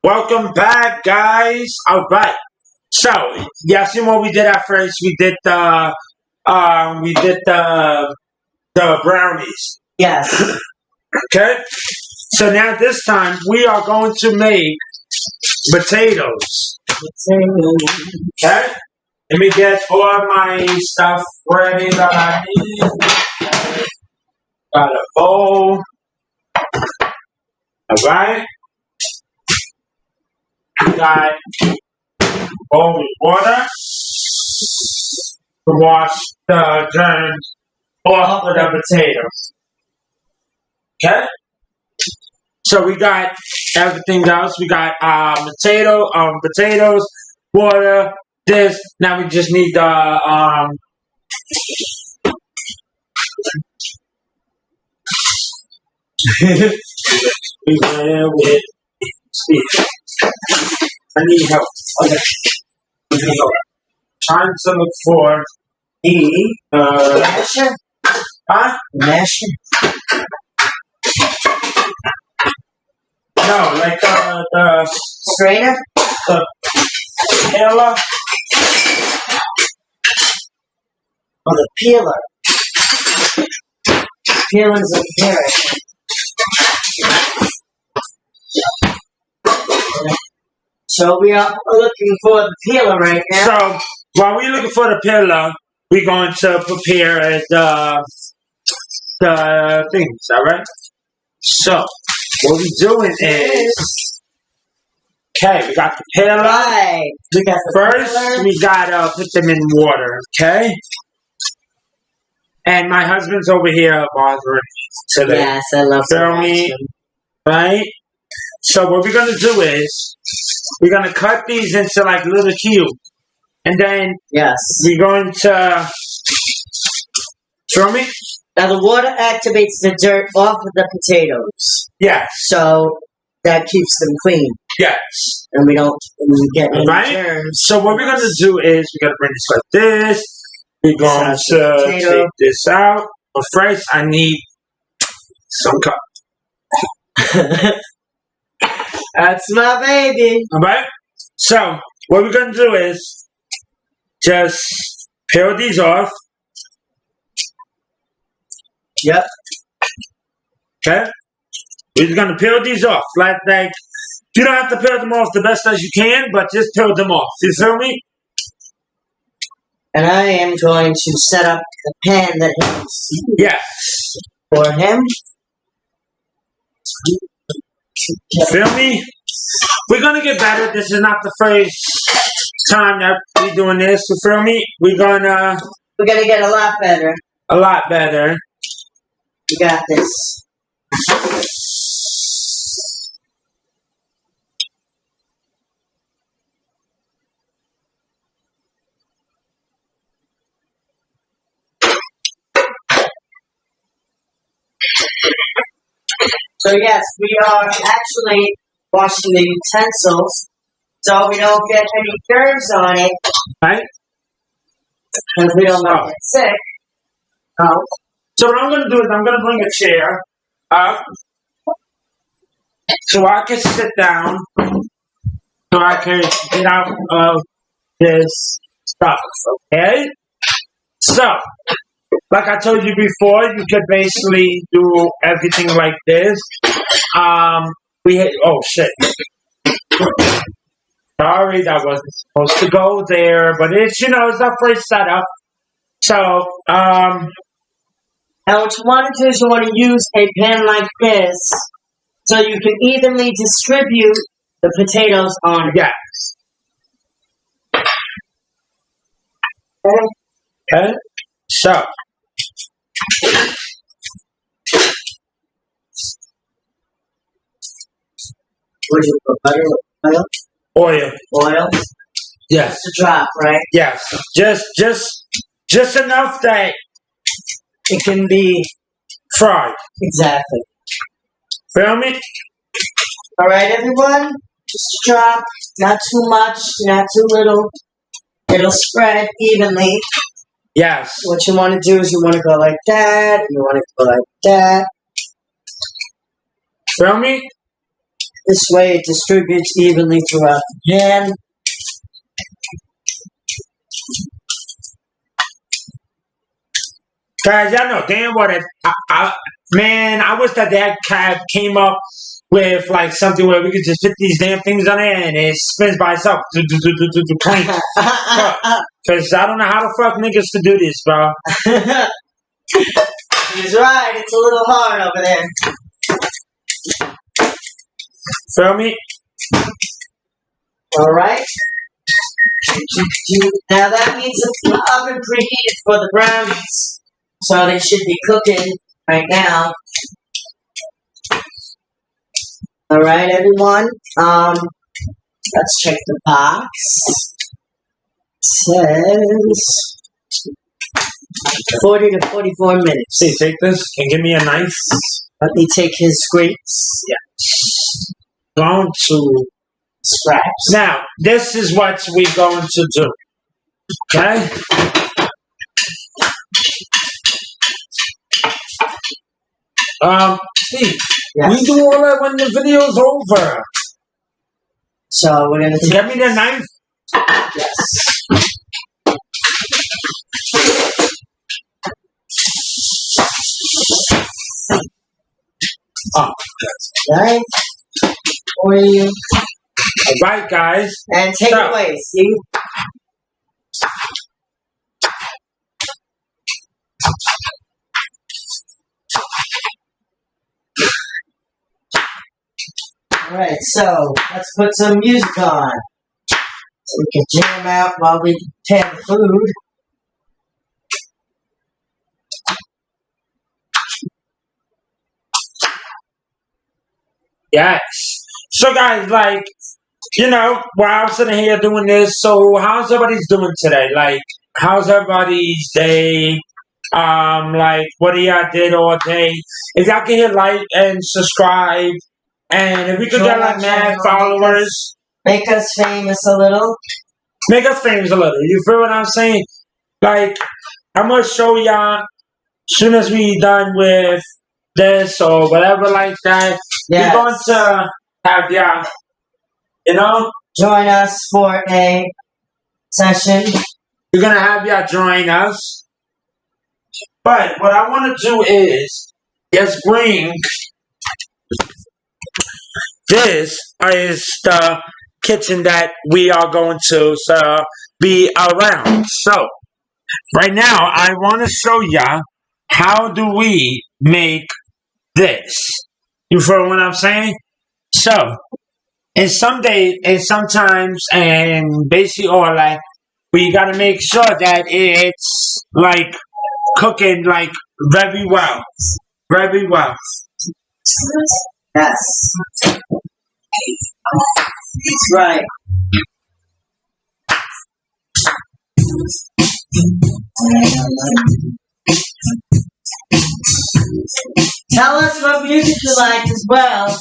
Welcome back, guys. All right. So, yeah, see what we did at first. We did the brownies. Yes. Okay. So now this time we are going to make potatoes. Okay. Let me get all my stuff ready that I need. Got a bowl. All right. We got bowl with water to wash the germs off of the potatoes. Okay? So we got everything else. We got potatoes, water, this. Now we just need the we there with speed. I need help. Okay. Here we go. Trying to look for the Masher? huh? Masher? No, like the Strainer? the peeler. Oh, the peeler. Peelers of carrot. So we are looking for the peeler right now. So while we're looking for the peeler, we're going to prepare the things. All right. So what we're doing is, okay, we got the peeler. Right. We got the First, peeler. we gotta put them in water. Okay. And my husband's over here bothering me today. Yes, I love to Feel watch me? them. Right? So what we're gonna do is we're gonna cut these into like little cubes. And then Yes. we're going to feel me? Now the water activates the dirt off of the potatoes. Yes. So that keeps them clean. Yes. And we don't get any Right? germs. So what we're gonna do is we're gonna bring this like this. We're going to Potato. take this out. But first I need some cup. That's my baby. Alright? So what we're gonna do is just peel these off. Yep. Okay? We're just gonna peel these off. Like you don't have to peel them off the best as you can, but just peel them off. You feel me? And I am going to set up the pan that he's Yes. for him. Feel me? We're gonna get better. This is not the first time that we're doing this. You feel me? We're gonna We're gonna get a lot better. a lot better. You got this. So yes, we are actually washing the utensils so we don't get any germs on it Right? because we don't want to get sick. Oh, So what I'm gonna do is I'm gonna bring a chair up so I can sit down, so I can get out of this stuff. Okay? So, like I told you before, you could basically do everything like this. Oh shit. Sorry, that wasn't supposed to go there, but it's it's our first setup. So, now what you want to do is you want to use a pan like this so you can evenly distribute the potatoes on it. yes. Okay? So, Would you put butter, oil, oil. oil? Yes. Just a drop, right? Yes. Just enough that it can be fried. Exactly. Feel me? All right, everyone. Just a drop. Not too much, not too little. It'll spread evenly. Yes. What you want to do is you want to go like that. You want to go like that. Feel me? This way it distributes evenly throughout the pan. Guys, y'all know damn what it. Man, I wish that cab came up with like something where we could just put these damn things on it and it spins by itself. Clean. Because I don't know how the fuck niggas to do this, bro. He's right. It's a little hard over there. Feel me? Alright. Now that means the oven preheated for the brownies. So they should be cooking right now. Alright, everyone. Let's check the box. It says 40 to 44 minutes. See, take this and give me a knife. Let me take his scrapes. Yes. Going to Scraps. now. This is what we going to do. Okay. Steve, Yes. we do all that when the video's over. So we're gonna take. Get me the knife. Yes. Oh, Right. For you. all right, guys. And take So- it away, Steve. Alright, so let's put some music on. So we can jam out while we prepare the food. Yes. So, guys, like, you know, while I'm sitting here doing this, so how's everybody's doing today? Like, how's everybody's day? Like, what do y'all did all day? If y'all can hit like and subscribe, and if we could get like mad followers, Make us famous a little. make us famous a little. You feel what I'm saying? Like, I'm gonna show y'all soon as we done with this or whatever like that. Yes. We're going to have y'all, you know, Join us for a session. we're gonna have y'all join us. But what I want to do is bring this is the kitchen that we are going to be around. So right now I want to show ya how do we make this. You feel what I'm saying? So and sometimes and basically or like we gotta make sure that it's like cooking like very well. Very well. Yes. Right. Tell us what music you like as well.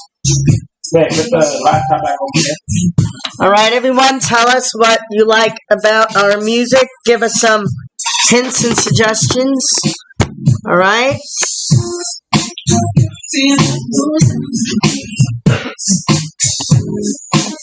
Yeah, put the laptop back over there. Alright, everyone, tell us what you like about our music. Give us some hints and suggestions. Alright?